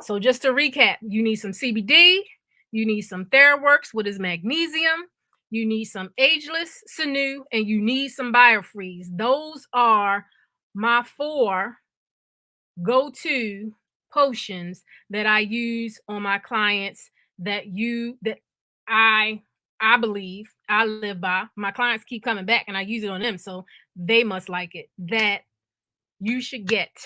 So just to recap, you need some CBD, you need some TheraWorks, what is magnesium, you need some Ageless Sanu, and you need some Biofreeze. Those are my 4 go-to potions that I use on my clients that I believe I live by. My clients keep coming back and I use it on them, so they must like it. That you should get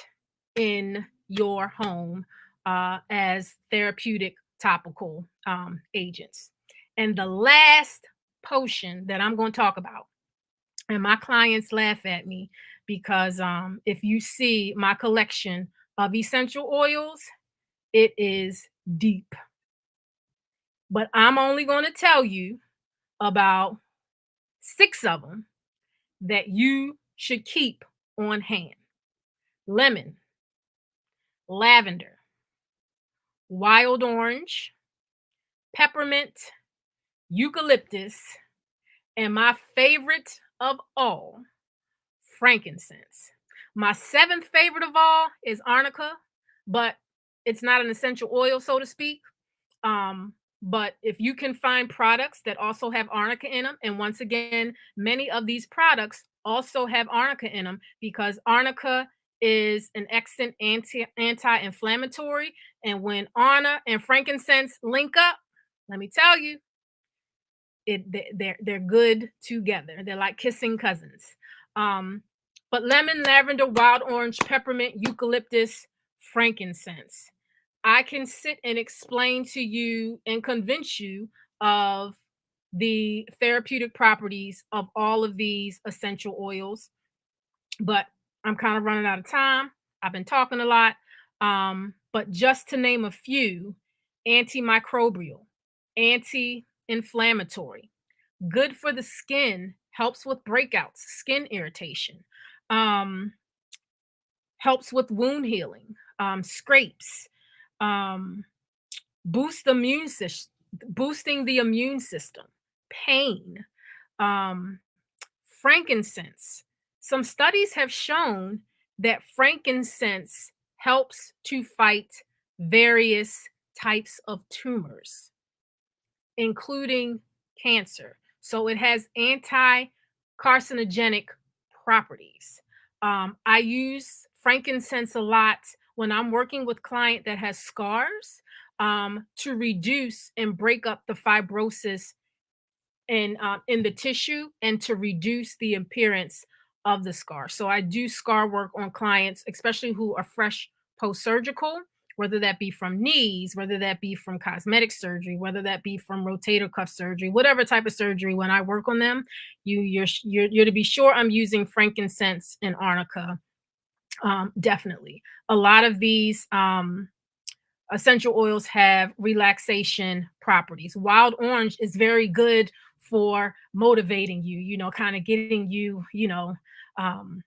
in your home as therapeutic topical agents. And the last potion that I'm going to talk about, and my clients laugh at me because if you see my collection of essential oils, it is deep. But I'm only going to tell you about 6 of them that you should keep on hand: lemon, lavender, wild orange, peppermint, eucalyptus, and my favorite of all, frankincense. My seventh favorite of all is arnica, but it's not an essential oil, so to speak. But if you can find products that also have arnica in them, and once again, many of these products also have arnica in them because arnica is an excellent anti-inflammatory. And when arnica and frankincense link up, let me tell you, they're good together. They're like kissing cousins. Um, but lemon, lavender, wild orange, peppermint, eucalyptus, frankincense. I can sit and explain to you and convince you of the therapeutic properties of all of these essential oils, but I'm kind of running out of time. I've been talking a lot. But just to name a few: antimicrobial, anti inflammatory, good for the skin, helps with breakouts, skin irritation, um, helps with wound healing, scrapes, um, boost the immune system, boosting the immune system, pain, um, frankincense. Some studies have shown that frankincense helps to fight various types of tumors, including cancer. So it has anti carcinogenic properties. I use frankincense a lot when I'm working with client that has scars, to reduce and break up the fibrosis in the tissue and to reduce the appearance of the scar. So I do scar work on clients, especially who are fresh post-surgical, whether that be from knees, whether that be from cosmetic surgery, whether that be from rotator cuff surgery, whatever type of surgery. When I work on them, you're to be sure I'm using frankincense and arnica. Definitely, a lot of these essential oils have relaxation properties. Wild orange is very good for motivating you, kind of getting you, um,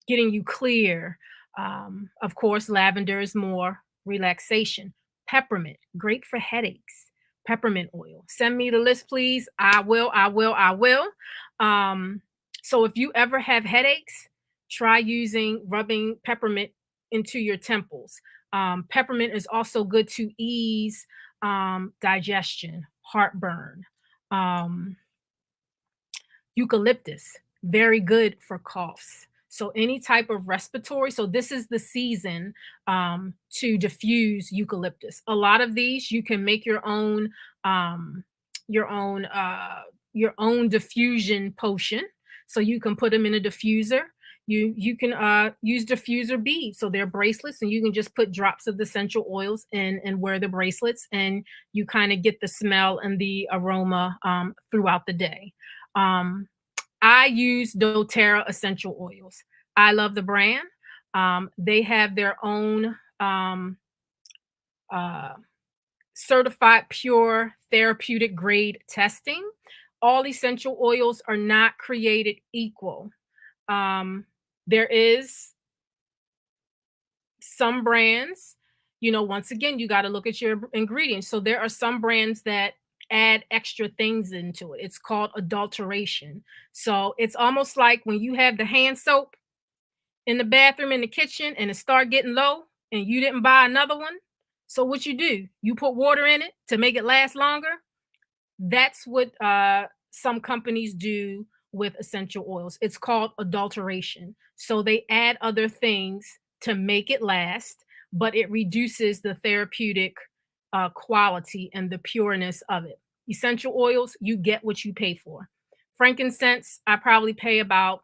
getting you clear. Of course, lavender is more relaxation. Peppermint, great for headaches. Peppermint oil. Send me the list, please. I will, I will, I will. Um, so if you ever have headaches, try rubbing peppermint into your temples. Peppermint is also good to ease digestion, heartburn. Um, Eucalyptus, very good for coughs. So any type of respiratory. So this is the season to diffuse eucalyptus. A lot of these you can make um, your own your own diffusion potion. So you can put them in a diffuser. You can use diffuser beads. So they're bracelets, and you can just put drops of the essential oils in and wear the bracelets, and you kind of get the smell and the aroma throughout the day. Um, I use doTERRA essential oils. I love the brand. They have their own uh, certified pure therapeutic grade testing. All essential oils are not created equal. There is some brands, once again, you got to look at your ingredients. So there are some brands that add extra things into it. It's called adulteration. So it's almost like when you have the hand soap in the bathroom in the kitchen and it start getting low and you didn't buy another one. So what you do, you put water in it to make it last longer. That's what some companies do with essential oils. It's called adulteration. So they add other things to make it last, but it reduces the therapeutic quality and the pureness of it. Essential oils, you get what you pay for. Frankincense, I probably pay about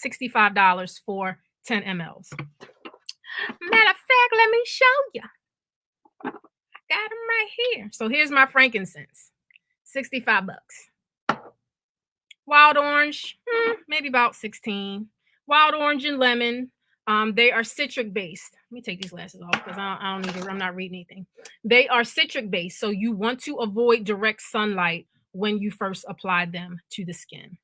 $65 for 10 mLs. Matter of fact, let me show you. Got them right here. So here's my frankincense. 65 bucks. Wild orange, maybe about 16. Wild orange and lemon. They are citric based. Let me take these glasses off because I don't need to, I'm not reading anything. They are citric based, so you want to avoid direct sunlight when you first apply them to the skin.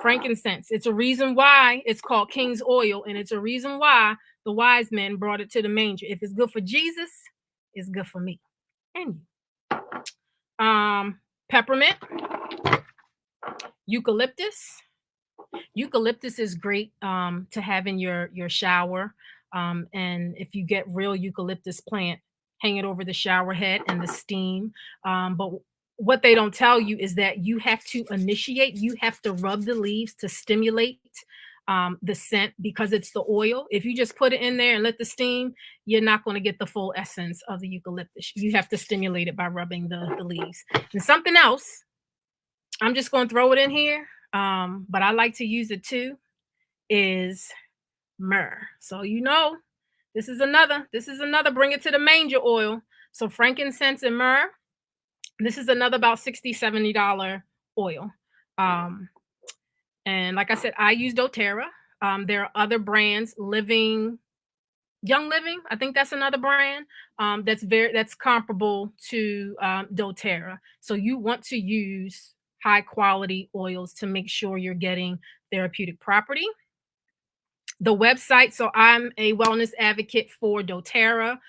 Frankincense. It's a reason why it's called King's oil, and it's a reason why the wise men brought it to the manger. If it's good for Jesus, it's good for me and you. Peppermint. Eucalyptus. Eucalyptus is great to have in your shower. And if you get real eucalyptus plant, hang it over the shower head and the steam. But what they don't tell you is that you have to initiate, you have to rub the leaves to stimulate the scent because it's the oil. If you just put it in there and let the steam, you're not going to get the full essence of the eucalyptus. You have to stimulate it by rubbing the leaves. And something else, I'm just going to throw it in here, but I like to use it too, is myrrh. So this is another bring it to the manger oil. So frankincense and myrrh, this is another about $60-$70 oil. Um, and like I said, I use doTERRA. There are other brands, Young Living, I think that's another brand that's comparable to doTERRA. So you want to use high quality oils to make sure you're getting therapeutic property. The website, so I'm a wellness advocate for doTERRA.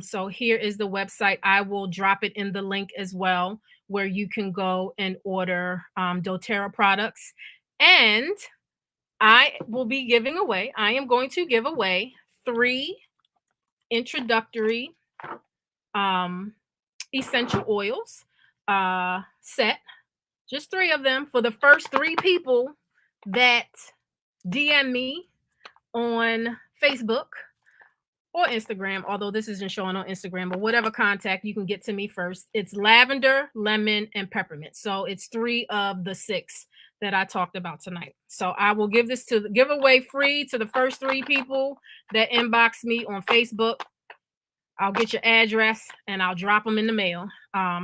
So here is the website. I will drop it in the link as well, where you can go and order doTERRA products. And I am going to give away 3 introductory um, essential oils set, just 3 of them for the first 3 people that DM me on Facebook or Instagram, although this isn't showing on Instagram, but whatever contact you can get to me first. It's lavender, lemon, and peppermint. So it's 3 of the 6 that I talked about tonight. So I will give away free to the first 3 people that inbox me on Facebook. I'll get your address and I'll drop them in the mail.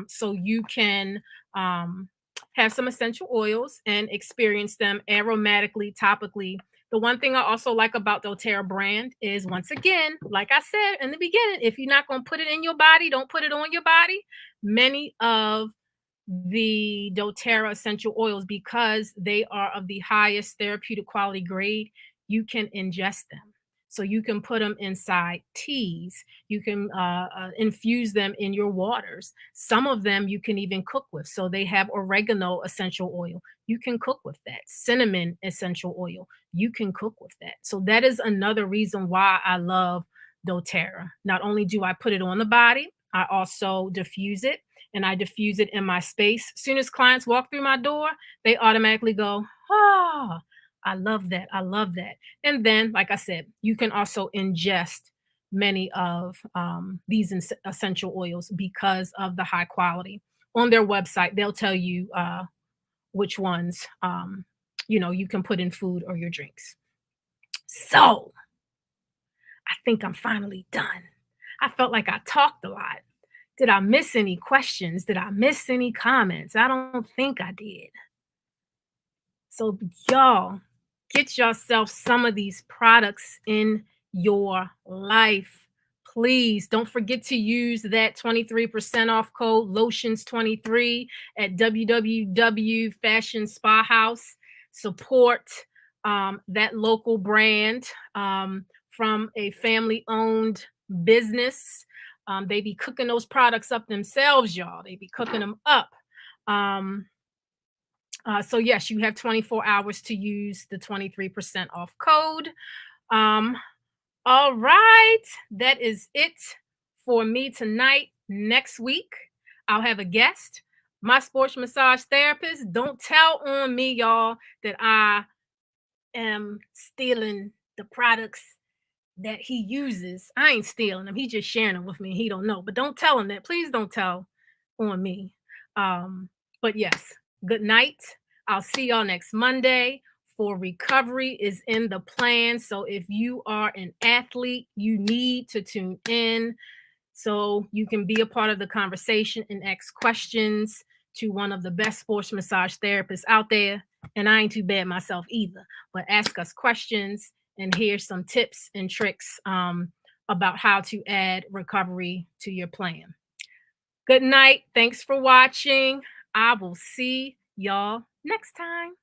So you can have some essential oils and experience them aromatically, topically. The one thing I also like about doTERRA brand is, once again, like I said in the beginning, if you're not going to put it in your body, don't put it on your body. Many of the doTERRA essential oils, because they are of the highest therapeutic quality grade, you can ingest them. So you can put them inside teas. You can infuse them in your waters. Some of them you can even cook with. So they have oregano essential oil. You can cook with that. Cinnamon essential oil. You can cook with that. So that is another reason why I love doTERRA. Not only do I put it on the body, I also diffuse it, and I diffuse it in my space. As soon as clients walk through my door, they automatically go, "Oh, I love that. I love that." And then, like I said, you can also ingest many of these essential oils because of the high quality. On their website, they'll tell you which ones you can put in food or your drinks. So I think I'm finally done. I felt like I talked a lot. Did I miss any questions? Did I miss any comments? I don't think I did. So, y'all, get yourself some of these products in your life. Please don't forget to use that 23% off code Lotions23 at www Fashion Spa House. Support that local brand from a family owned business. They be cooking those products up themselves, y'all. They be cooking them up. So yes, you have 24 hours to use the 23% off code. All right, that is it for me tonight. Next week, I'll have a guest, my sports massage therapist. Don't tell on me, y'all, that I am stealing the products that he uses. I ain't stealing them. He just sharing them with me. He don't know, but don't tell him that. Please don't tell on me. But yes, good night. I'll see y'all next Monday. For recovery is in the plan. So if you are an athlete, you need to tune in so you can be a part of the conversation and ask questions to one of the best sports massage therapists out there. And I ain't too bad myself either, but ask us questions and here's some tips and tricks about how to add recovery to your plan. Good night. Thanks for watching. I will see y'all next time.